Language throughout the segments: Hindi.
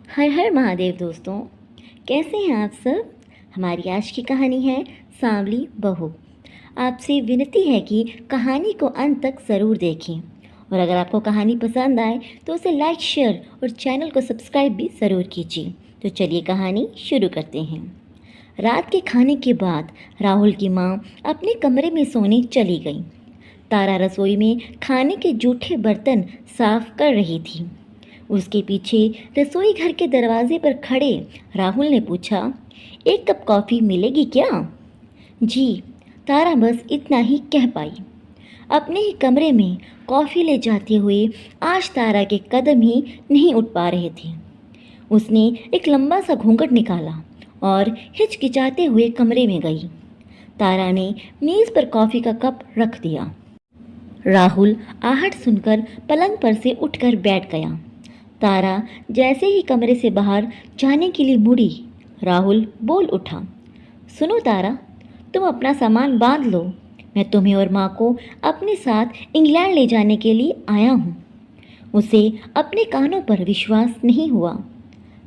हर हर महादेव दोस्तों, कैसे हैं आप सब। हमारी आज की कहानी है सांवली बहू। आपसे विनती है कि कहानी को अंत तक ज़रूर देखें और अगर आपको कहानी पसंद आए तो उसे लाइक, शेयर और चैनल को सब्सक्राइब भी ज़रूर कीजिए। तो चलिए कहानी शुरू करते हैं। रात के खाने के बाद राहुल की माँ अपने कमरे में सोने चली गई। तारा रसोई में खाने के जूठे बर्तन साफ कर रही थी। उसके पीछे रसोई घर के दरवाजे पर खड़े राहुल ने पूछा, एक कप कॉफ़ी मिलेगी क्या? जी, तारा बस इतना ही कह पाई। अपने ही कमरे में कॉफ़ी ले जाते हुए आज तारा के कदम ही नहीं उठ पा रहे थे। उसने एक लंबा सा घूंघट निकाला और हिचकिचाते हुए कमरे में गई। तारा ने मेज़ पर कॉफ़ी का कप रख दिया। राहुल आहट सुनकर पलंग पर से उठकर बैठ गया। तारा जैसे ही कमरे से बाहर जाने के लिए मुड़ी, राहुल बोल उठा, सुनो तारा, तुम अपना सामान बांध लो। मैं तुम्हें और माँ को अपने साथ इंग्लैंड ले जाने के लिए आया हूँ। उसे अपने कानों पर विश्वास नहीं हुआ।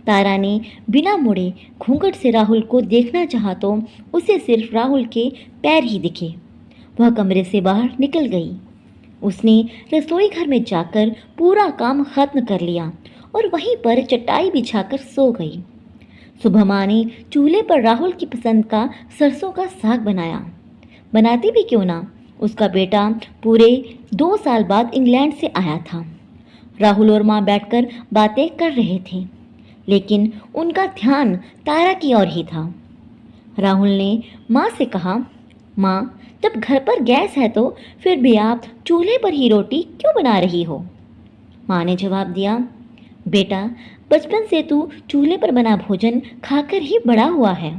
तारा ने बिना मुड़े घूंघट से राहुल को देखना चाहा तो उसे सिर्फ राहुल के पैर ही दिखे। वह कमरे से बाहर निकल गई। उसने रसोई घर में जाकर पूरा काम खत्म कर लिया और वहीं पर चटाई बिछाकर सो गई। सुबह माँ ने चूल्हे पर राहुल की पसंद का सरसों का साग बनाया। बनाती भी क्यों ना, उसका बेटा पूरे 2 साल बाद इंग्लैंड से आया था। राहुल और माँ बैठकर बातें कर रहे थे, लेकिन उनका ध्यान तारा की ओर ही था। राहुल ने माँ से कहा, माँ, जब घर पर गैस है तो फिर भी आप चूल्हे पर ही रोटी क्यों बना रही हो? माँ ने जवाब दिया, बेटा, बचपन से तू चूल्हे पर बना भोजन खाकर ही बड़ा हुआ है।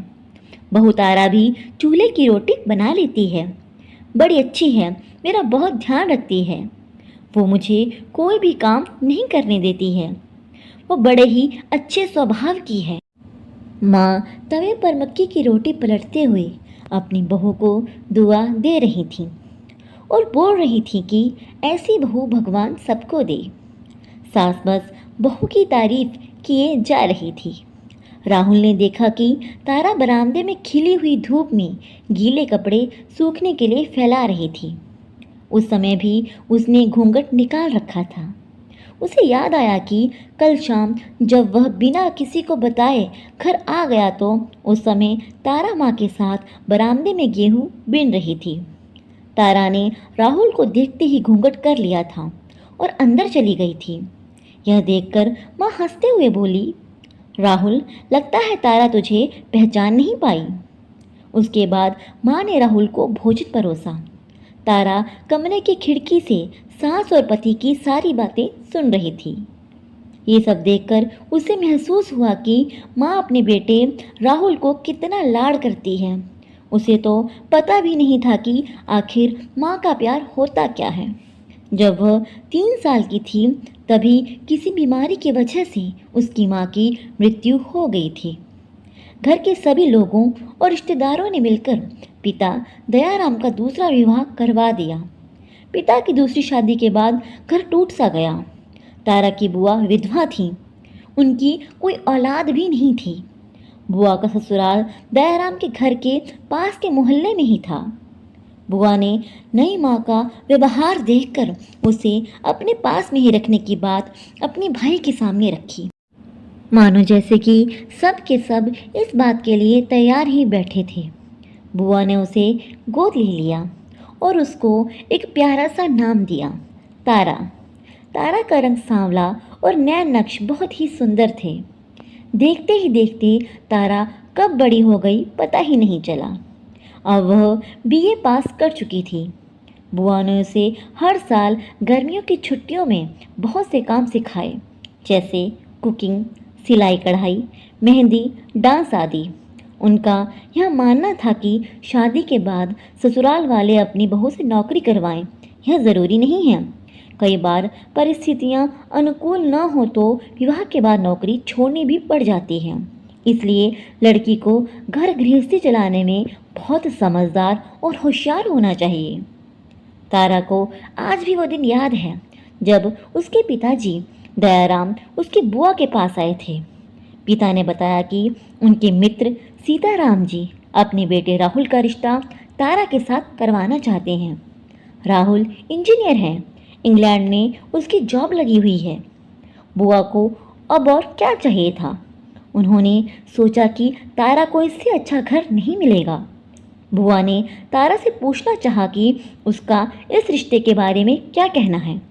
बहू तारा भी चूल्हे की रोटी बना लेती है, बड़ी अच्छी है, मेरा बहुत ध्यान रखती है। वो मुझे कोई भी काम नहीं करने देती है। वो बड़े ही अच्छे स्वभाव की है। माँ तवे पर मक्की की रोटी पलटते हुए अपनी बहू को दुआ दे रही थी और बोल रही थी कि ऐसी बहू भगवान सबको दे। सास बस बहू की तारीफ किए जा रही थी। राहुल ने देखा कि तारा बरामदे में खिली हुई धूप में गीले कपड़े सूखने के लिए फैला रही थी। उस समय भी उसने घूंघट निकाल रखा था। उसे याद आया कि कल शाम जब वह बिना किसी को बताए घर आ गया तो उस समय तारा माँ के साथ बरामदे में गेहूं बीन रही थी। तारा ने राहुल को देखते ही घूंघट कर लिया था और अंदर चली गई थी। यह देखकर माँ हंसते हुए बोली, राहुल, लगता है तारा तुझे पहचान नहीं पाई। उसके बाद माँ ने राहुल को भोजन परोसा। तारा कमरे की खिड़की से सास और पति की सारी बातें सुन रही थी। ये सब देखकर उसे महसूस हुआ कि माँ अपने बेटे राहुल को कितना लाड़ करती है। उसे तो पता भी नहीं था कि आखिर माँ का प्यार होता क्या है। जब वह 3 साल की थी तभी किसी बीमारी की वजह से उसकी माँ की मृत्यु हो गई थी। घर के सभी लोगों और रिश्तेदारों ने मिलकर पिता दयाराम का दूसरा विवाह करवा दिया। पिता की दूसरी शादी के बाद घर टूट सा गया। तारा की बुआ विधवा थी, उनकी कोई औलाद भी नहीं थी। बुआ का ससुराल दयाराम के घर के पास के मोहल्ले में ही था। बुआ ने नई माँ का व्यवहार देखकर उसे अपने पास में ही रखने की बात अपने भाई के सामने रखी। मानो जैसे कि सब के सब इस बात के लिए तैयार ही बैठे थे। बुआ ने उसे गोद ले लिया और उसको एक प्यारा सा नाम दिया, तारा। तारा का रंग सांवला और नैन नक्श बहुत ही सुंदर थे। देखते ही देखते तारा कब बड़ी हो गई पता ही नहीं चला। अब वह बीए पास कर चुकी थी। बुआ ने उसे हर साल गर्मियों की छुट्टियों में बहुत से काम सिखाए, जैसे कुकिंग, सिलाई कढ़ाई, मेहंदी, डांस आदि। उनका यह मानना था कि शादी के बाद ससुराल वाले अपनी बहू से नौकरी करवाएं, यह ज़रूरी नहीं है। कई बार परिस्थितियां अनुकूल न हो तो विवाह के बाद नौकरी छोड़नी भी पड़ जाती है। इसलिए लड़की को घर गृहस्थी चलाने में बहुत समझदार और होशियार होना चाहिए। तारा को आज भी वो दिन याद है जब उसके पिताजी दयाराम उसकी बुआ के पास आए थे। पिता ने बताया कि उनके मित्र सीताराम जी अपने बेटे राहुल का रिश्ता तारा के साथ करवाना चाहते हैं। राहुल इंजीनियर हैं, इंग्लैंड में उसकी जॉब लगी हुई है। बुआ को अब और क्या चाहिए था। उन्होंने सोचा कि तारा को इससे अच्छा घर नहीं मिलेगा। बुआ ने तारा से पूछना चाहा कि उसका इस रिश्ते के बारे में क्या कहना है,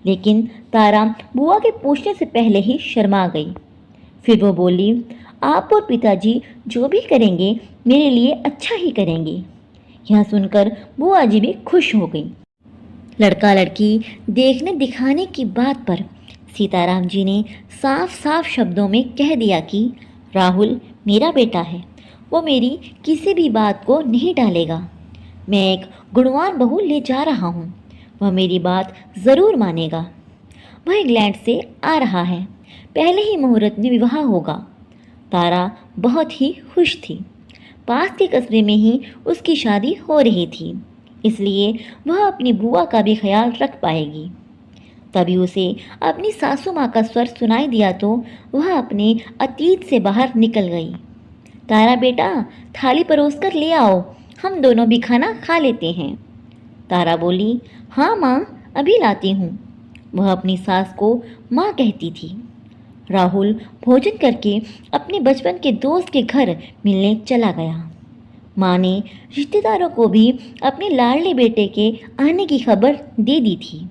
लेकिन तारा बुआ के पूछने से पहले ही शर्मा गई। फिर वो बोली, आप और पिताजी जो भी करेंगे मेरे लिए अच्छा ही करेंगे। यह सुनकर बुआ जी भी खुश हो गई। लड़का लड़की देखने दिखाने की बात पर सीताराम जी ने साफ साफ शब्दों में कह दिया कि राहुल मेरा बेटा है, वो मेरी किसी भी बात को नहीं टालेगा। मैं एक गुणवान बहू ले जा रहा हूँ, वह मेरी बात ज़रूर मानेगा। वह इंग्लैंड से आ रहा है, पहले ही मुहूर्त में विवाह होगा। तारा बहुत ही खुश थी। पास के कस्बे में ही उसकी शादी हो रही थी, इसलिए वह अपनी बुआ का भी ख्याल रख पाएगी। तभी उसे अपनी सासू माँ का स्वर सुनाई दिया तो वह अपने अतीत से बाहर निकल गई। तारा बेटा, थाली परोस कर ले आओ, हम दोनों भी खाना खा लेते हैं। तारा बोली, हाँ माँ, अभी लाती हूँ। वह अपनी सास को माँ कहती थी। राहुल भोजन करके अपने बचपन के दोस्त के घर मिलने चला गया। माँ ने रिश्तेदारों को भी अपने लाडले बेटे के आने की खबर दे दी थी।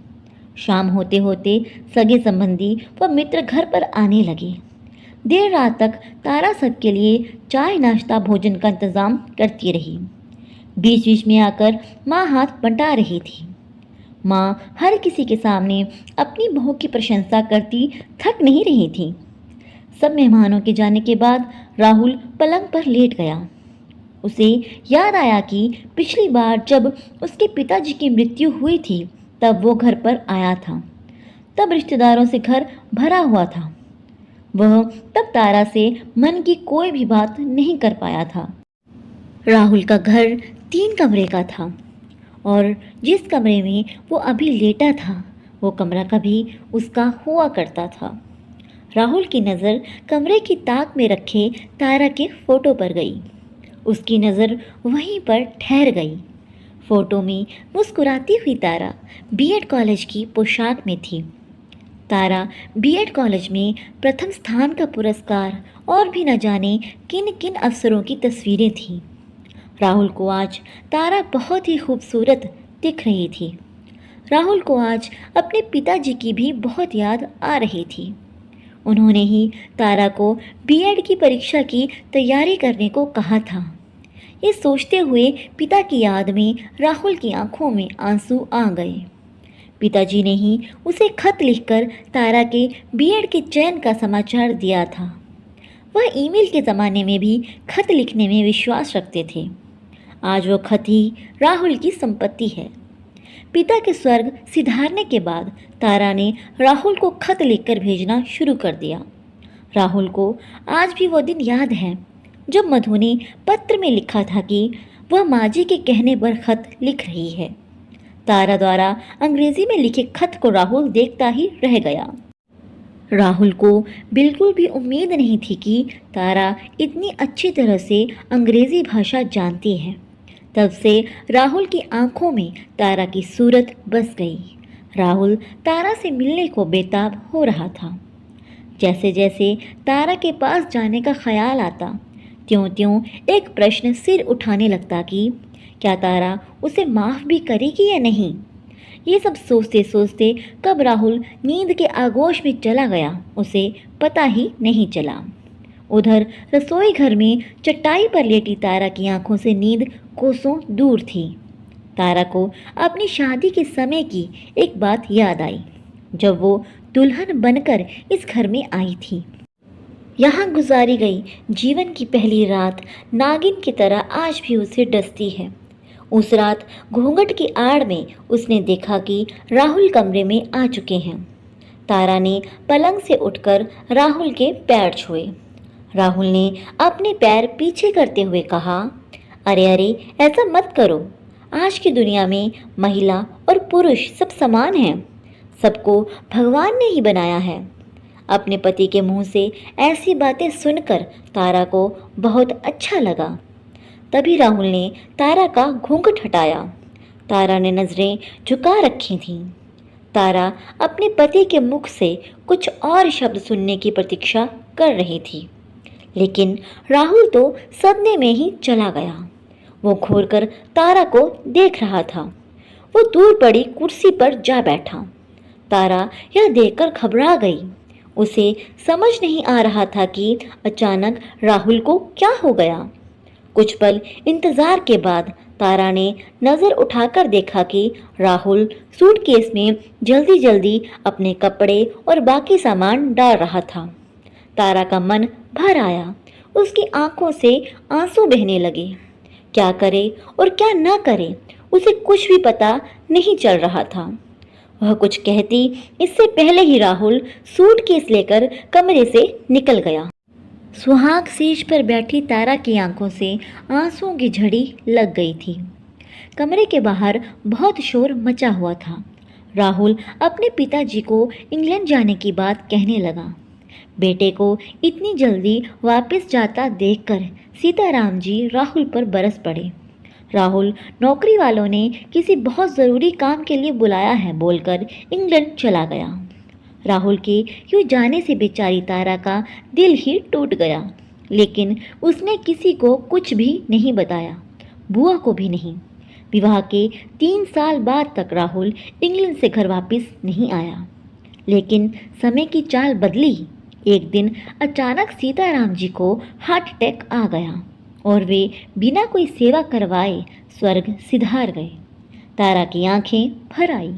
शाम होते होते सगे संबंधी व मित्र घर पर आने लगे। देर रात तक तारा सबके लिए चाय नाश्ता भोजन का इंतज़ाम करती रही। बीच बीच में आकर माँ हाथ बंटा रही थी। माँ हर किसी के सामने अपनी बहू की प्रशंसा करती थक नहीं रही थी। सब मेहमानों के जाने के बाद राहुल पलंग पर लेट गया। उसे याद आया कि पिछली बार जब उसके पिताजी की मृत्यु हुई थी तब वो घर पर आया था। तब रिश्तेदारों से घर भरा हुआ था। वह तब तारा से मन की कोई भी बात नहीं कर पाया था। राहुल का घर 3 कमरे का था और जिस कमरे में वो अभी लेटा था वो कमरा कभी उसका हुआ करता था। राहुल की नज़र कमरे की ताक में रखे तारा के फ़ोटो पर गई। उसकी नज़र वहीं पर ठहर गई। फ़ोटो में मुस्कुराती हुई तारा बीएड कॉलेज की पोशाक में थी। तारा बीएड कॉलेज में प्रथम स्थान का पुरस्कार और भी न जाने किन किन अफसरों की तस्वीरें थीं। राहुल को आज तारा बहुत ही खूबसूरत दिख रही थी। राहुल को आज अपने पिताजी की भी बहुत याद आ रही थी। उन्होंने ही तारा को बीएड की परीक्षा की तैयारी करने को कहा था। ये सोचते हुए पिता की याद में राहुल की आंखों में आंसू आ गए। पिताजी ने ही उसे खत लिखकर तारा के बीएड के चयन का समाचार दिया था। वह ईमेल के ज़माने में भी खत लिखने में विश्वास रखते थे। आज वो खत ही राहुल की संपत्ति है। पिता के स्वर्ग सिधारने के बाद तारा ने राहुल को खत लिखकर भेजना शुरू कर दिया। राहुल को आज भी वो दिन याद है जब मधु ने पत्र में लिखा था कि वह माँ जी के कहने पर खत लिख रही है। तारा द्वारा अंग्रेजी में लिखे खत को राहुल देखता ही रह गया। राहुल को बिल्कुल भी उम्मीद नहीं थी कि तारा इतनी अच्छी तरह से अंग्रेज़ी भाषा जानती है। तब से राहुल की आंखों में तारा की सूरत बस गई। राहुल तारा से मिलने को बेताब हो रहा था। जैसे जैसे तारा के पास जाने का ख्याल आता त्यों त्यों एक प्रश्न सिर उठाने लगता कि क्या तारा उसे माफ़ भी करेगी या नहीं। ये सब सोचते सोचते कब राहुल नींद के आगोश में चला गया उसे पता ही नहीं चला। उधर रसोई घर में चटाई पर लेटी तारा की आंखों से नींद कोसों दूर थी। तारा को अपनी शादी के समय की एक बात याद आई जब वो दुल्हन बनकर इस घर में आई थी। यहाँ गुजारी गई जीवन की पहली रात नागिन की तरह आज भी उसे डसती है। उस रात घूंघट की आड़ में उसने देखा कि राहुल कमरे में आ चुके हैं। तारा ने पलंग से उठकर राहुल के पैर छुए। राहुल ने अपने पैर पीछे करते हुए कहा, अरे अरे ऐसा मत करो। आज की दुनिया में महिला और पुरुष सब समान हैं। सबको भगवान ने ही बनाया है। अपने पति के मुंह से ऐसी बातें सुनकर तारा को बहुत अच्छा लगा। तभी राहुल ने तारा का घूंघट हटाया। तारा ने नज़रें झुका रखी थीं। तारा अपने पति के मुख से कुछ और शब्द सुनने की प्रतीक्षा कर रही थी, लेकिन राहुल तो सदमे में ही चला गया। वो घूरकर तारा को देख रहा था। वो दूर पड़ी कुर्सी पर जा बैठा। तारा यह देखकर घबरा गई। उसे समझ नहीं आ रहा था कि अचानक राहुल को क्या हो गया। कुछ पल इंतजार के बाद तारा ने नज़र उठाकर देखा कि राहुल सूटकेस में जल्दी जल्दी अपने कपड़े और बाकी सामान डाल रहा था। तारा का मन भर आया। उसकी आंखों से आंसू बहने लगे। क्या करे और क्या ना करे, उसे कुछ भी पता नहीं चल रहा था। वह कुछ कहती इससे पहले ही राहुल सूटकेस लेकर कमरे से निकल गया। सुहाग सेज पर बैठी तारा की आंखों से आंसुओं की झड़ी लग गई थी। कमरे के बाहर बहुत शोर मचा हुआ था। राहुल अपने पिताजी को इंग्लैंड जाने की बात कहने लगा। बेटे को इतनी जल्दी वापस जाता देखकर सीताराम जी राहुल पर बरस पड़े। राहुल नौकरी वालों ने किसी बहुत ज़रूरी काम के लिए बुलाया है बोलकर इंग्लैंड चला गया। राहुल के यूँ जाने से बेचारी तारा का दिल ही टूट गया, लेकिन उसने किसी को कुछ भी नहीं बताया, बुआ को भी नहीं। विवाह के 3 साल बाद तक राहुल इंग्लैंड से घर वापस नहीं आया। लेकिन समय की चाल बदली। एक दिन अचानक सीताराम जी को हार्ट अटैक आ गया और वे बिना कोई सेवा करवाए स्वर्ग सिधार गए। तारा की आंखें भर आई।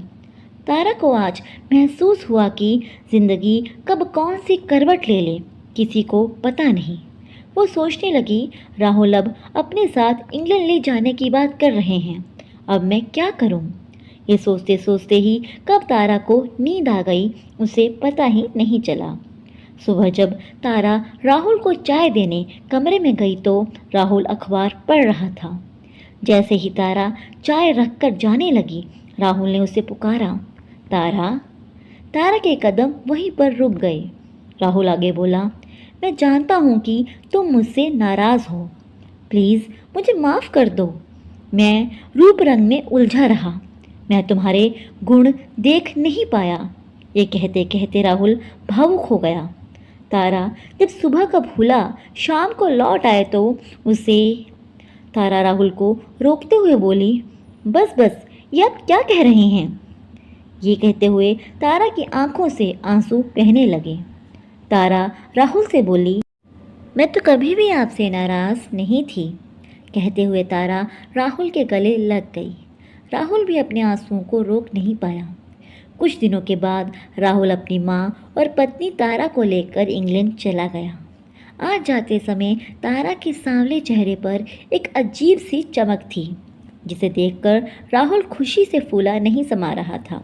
तारा को आज महसूस हुआ कि जिंदगी कब कौन सी करवट ले ले किसी को पता नहीं। वो सोचने लगी, राहुल अब अपने साथ इंग्लैंड ले जाने की बात कर रहे हैं, अब मैं क्या करूं? ये सोचते सोचते ही कब तारा को नींद आ गई उसे पता ही नहीं चला। सुबह जब तारा राहुल को चाय देने कमरे में गई तो राहुल अखबार पढ़ रहा था। जैसे ही तारा चाय रखकर जाने लगी, राहुल ने उसे पुकारा, तारा। तारा के कदम वहीं पर रुक गए। राहुल आगे बोला, मैं जानता हूँ कि तुम मुझसे नाराज़ हो, प्लीज़ मुझे माफ़ कर दो। मैं रूप रंग में उलझा रहा, मैं तुम्हारे गुण देख नहीं पाया। ये कहते कहते राहुल भावुक हो गया। तारा जब सुबह का भूला शाम को लौट आए तो तारा राहुल को रोकते हुए बोली, बस बस, ये आप क्या कह रहे हैं? ये कहते हुए तारा की आंखों से आंसू बहने लगे। तारा राहुल से बोली, मैं तो कभी भी आपसे नाराज़ नहीं थी। कहते हुए तारा राहुल के गले लग गई। राहुल भी अपने आंसुओं को रोक नहीं पाया। कुछ दिनों के बाद राहुल अपनी माँ और पत्नी तारा को लेकर इंग्लैंड चला गया। आज जाते समय तारा के सांवले चेहरे पर एक अजीब सी चमक थी, जिसे देखकर राहुल खुशी से फूला नहीं समा रहा था।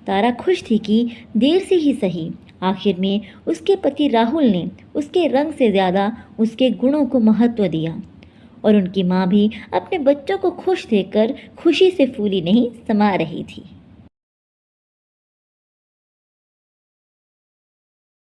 तारा खुश थी कि देर से ही सही आखिर में उसके पति राहुल ने उसके रंग से ज़्यादा उसके गुणों को महत्व दिया, और उनकी माँ भी अपने बच्चों को खुश देखकर खुशी से फूली नहीं समा रही थी।